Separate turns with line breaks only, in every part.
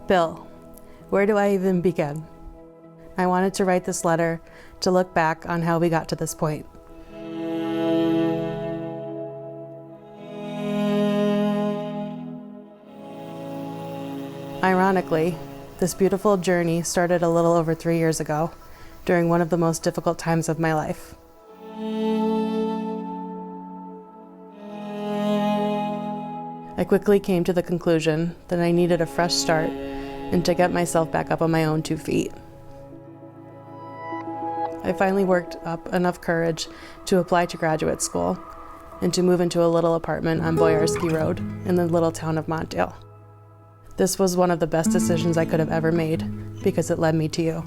Bill, where do I even begin? I wanted to write this letter to look back on how we got to this point. Ironically, this beautiful journey started a little over 3 years ago, during one of the most difficult times of my life. I quickly came to the conclusion that I needed a fresh start and to get myself back up on my own 2 feet. I finally worked up enough courage to apply to graduate school and to move into a little apartment on Boyarsky Road in the little town of Montdale. This was one of the best decisions I could have ever made because it led me to you.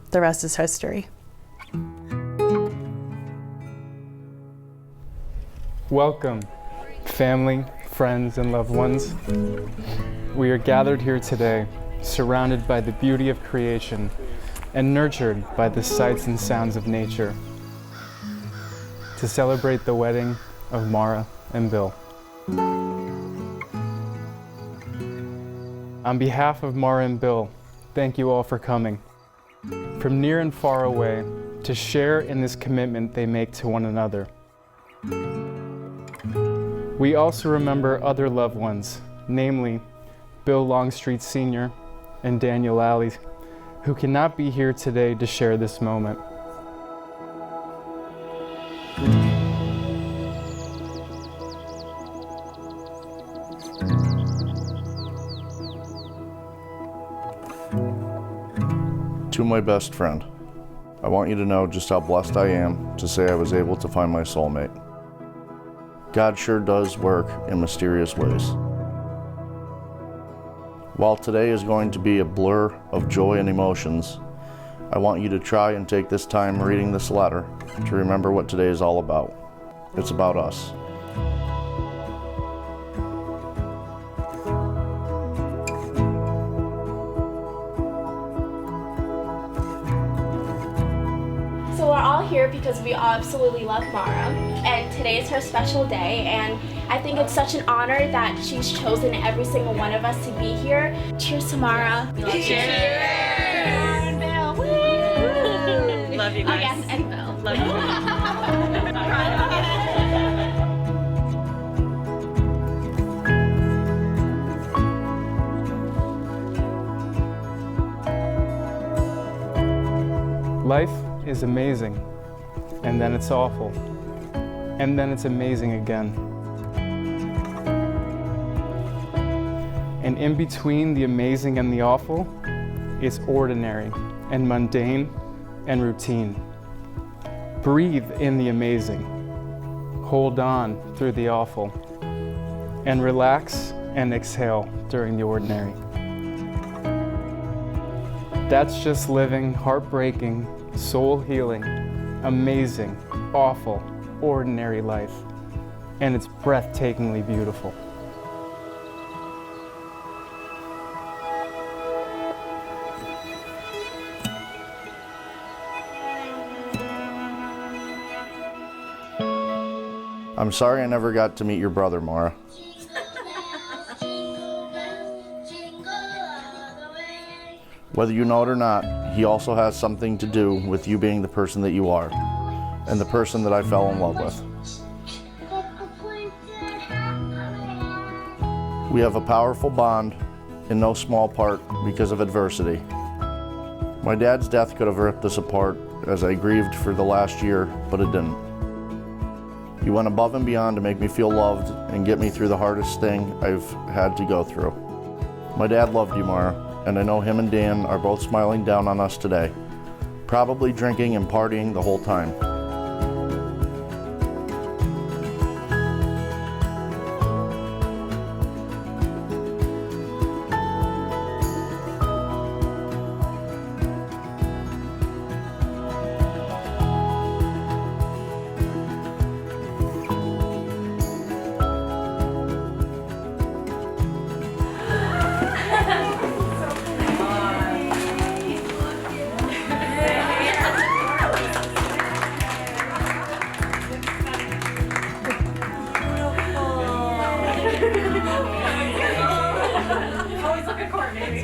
The rest is history.
Welcome, family, friends, and loved ones. We are gathered here today, surrounded by the beauty of creation and nurtured by the sights and sounds of nature, to celebrate the wedding of Maura and Bill. On behalf of Maura and Bill, thank you all for coming, from near and far away, to share in this commitment they make to one another. We also remember other loved ones, namely Bill Longstreet Sr. and Daniel Alley, who cannot be here today to share this moment.
To my best friend, I want you to know just how blessed I am to say I was able to find my soulmate. God sure does work in mysterious ways. While today is going to be a blur of joy and emotions, I want you to try and take this time reading this letter to remember what today is all about. It's about us.
So we're all here because we absolutely love Maura, and today is her special day, and I think it's such an honor that she's chosen every single one of us to be here. Cheers to Maura. Cheers! And Bill. Woo!
Love you guys.
Oh yes, and Bill.
Love you.
Life is amazing, and then it's awful, and then it's amazing again. And in between the amazing and the awful is ordinary and mundane and routine. Breathe in the amazing, hold on through the awful, and relax and exhale during the ordinary. That's just living heartbreaking, soul-healing, amazing, awful, ordinary life. And it's breathtakingly beautiful.
I'm sorry I never got to meet your brother, Maura. Whether you know it or not, he also has something to do with you being the person that you are, and the person that I fell in love with. We have a powerful bond, in no small part because of adversity. My dad's death could have ripped us apart as I grieved for the last year, but it didn't. You went above and beyond to make me feel loved and get me through the hardest thing I've had to go through. My dad loved you, Maura, and I know him and Dan are both smiling down on us today, probably drinking and partying the whole time.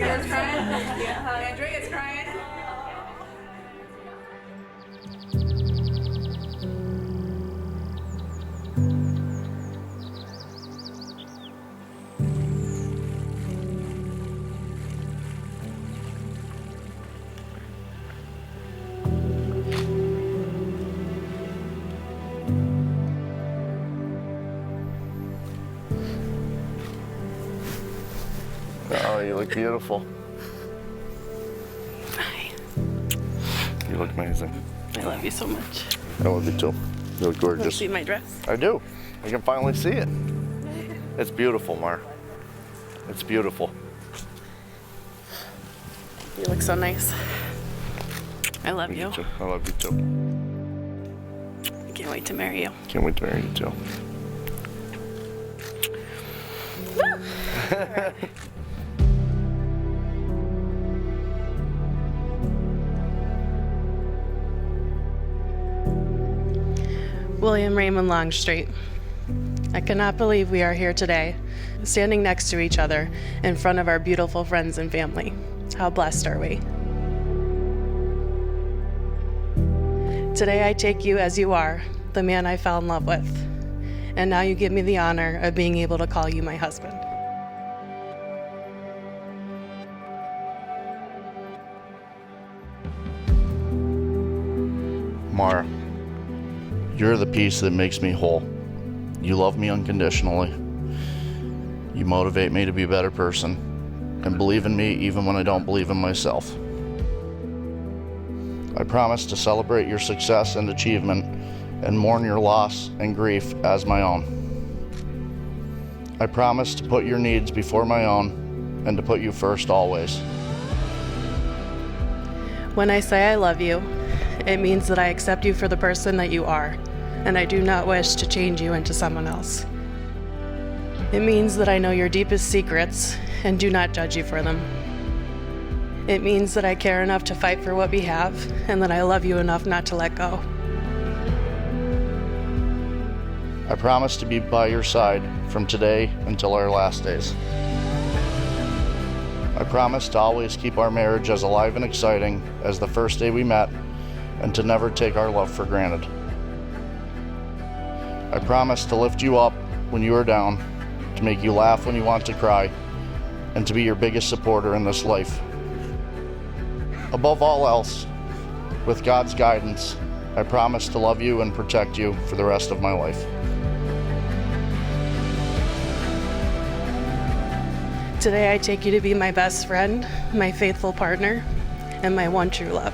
Andrea's crying. Andrea's crying.
Oh, you look beautiful.
Hi.
You look amazing.
I love you so much.
I love you too. You look gorgeous.
See my dress?
I do. I can finally see it. It's beautiful, Mar. It's beautiful.
You look so nice. I love you.
Too. I love you too.
I can't wait to marry you.
Can't wait to marry you too.
William Raymond Longstreet. I cannot believe we are here today, standing next to each other in front of our beautiful friends and family. How blessed are we? Today I take you as you are, the man I fell in love with, and now you give me the honor of being able to call you my husband.
Mara, you're the piece that makes me whole. You love me unconditionally. You motivate me to be a better person and believe in me even when I don't believe in myself. I promise to celebrate your success and achievement and mourn your loss and grief as my own. I promise to put your needs before my own and to put you first always.
When I say I love you, it means that I accept you for the person that you are, and I do not wish to change you into someone else. It means that I know your deepest secrets and do not judge you for them. It means that I care enough to fight for what we have, and that I love you enough not to let go.
I promise to be by your side from today until our last days. I promise to always keep our marriage as alive and exciting as the first day we met, and to never take our love for granted. I promise to lift you up when you are down, to make you laugh when you want to cry, and to be your biggest supporter in this life. Above all else, with God's guidance, I promise to love you and protect you for the rest of my life.
Today I take you to be my best friend, my faithful partner, and my one true love.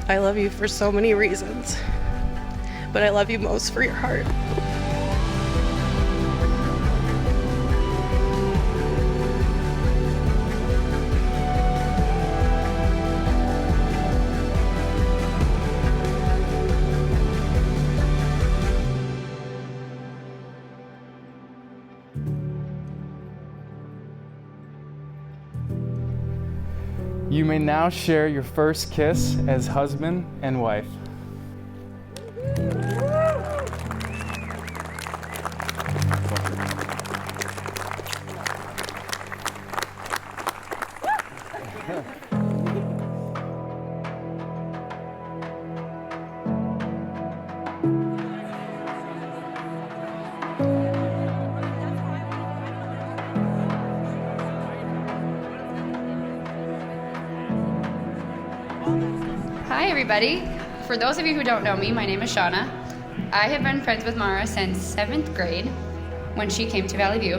I love you for so many reasons, but I love you most for your heart.
You may now share your first kiss as husband and wife.
Hi everybody. For those of you who don't know me, my name is Shauna. I have been friends with Maura since 7th grade when she came to Valley View.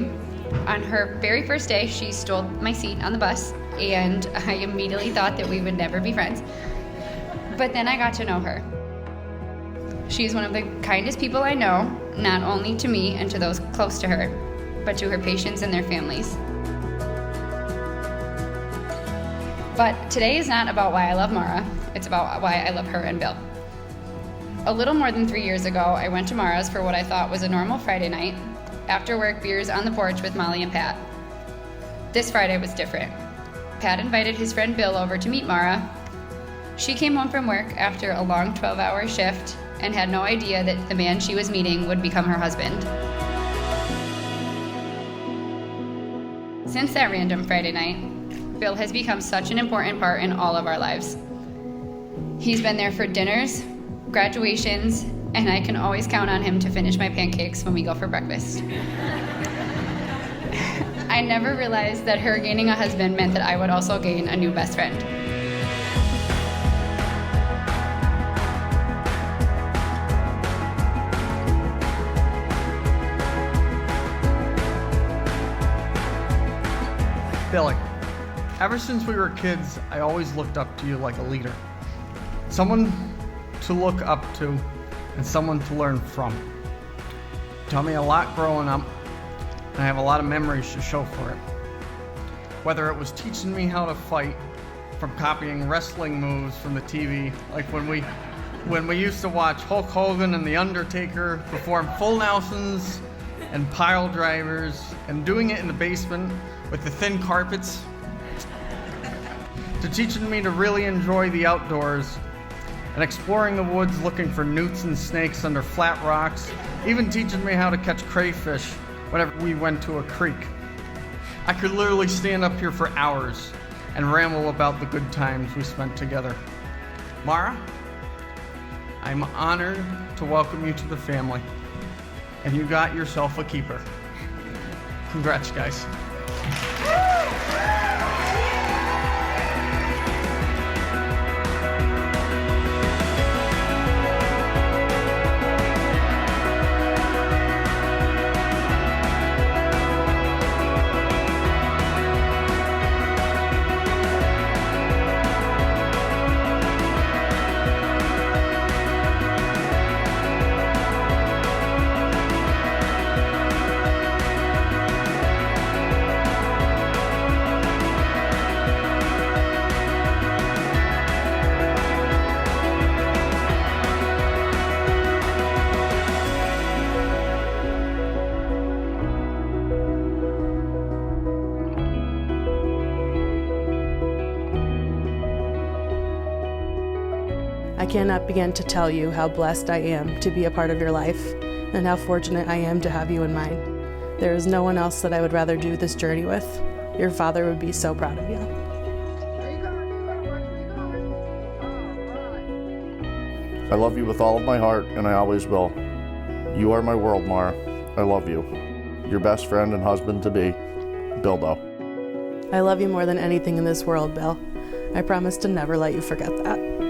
On her very first day, she stole my seat on the bus, and I immediately thought that we would never be friends. But then I got to know her. She's one of the kindest people I know, not only to me and to those close to her, but to her patients and their families. But today is not about why I love Maura, it's about why I love her and Bill. A little more than 3 years ago, I went to Maura's for what I thought was a normal Friday night, after work beers on the porch with Molly and Pat. This Friday was different. Pat invited his friend Bill over to meet Maura. She came home from work after a long 12-hour shift and had no idea that the man she was meeting would become her husband. Since that random Friday night, Bill has become such an important part in all of our lives. He's been there for dinners, graduations, and I can always count on him to finish my pancakes when we go for breakfast. I never realized that her gaining a husband meant that I would also gain a new best friend.
Billy, ever since we were kids, I always looked up to you like a leader. Someone to look up to and someone to learn from. You taught me a lot growing up, and I have a lot of memories to show for it. Whether it was teaching me how to fight, from copying wrestling moves from the TV, like when we used to watch Hulk Hogan and The Undertaker perform full Nelsons and pile drivers, and doing it in the basement with the thin carpets, to teaching me to really enjoy the outdoors and exploring the woods looking for newts and snakes under flat rocks, even teaching me how to catch crayfish whenever we went to a creek. I could literally stand up here for hours and ramble about the good times we spent together. Maura, I'm honored to welcome you to the family, and you got yourself a keeper. Congrats, guys.
I cannot begin to tell you how blessed I am to be a part of your life and how fortunate I am to have you in mine. There is no one else that I would rather do this journey with. Your father would be so proud of you.
I love you with all of my heart, and I always will. You are my world, Maura. I love you. Your best friend and husband-to-be, Bilbo.
I love you more than anything in this world, Bill. I promise to never let you forget that.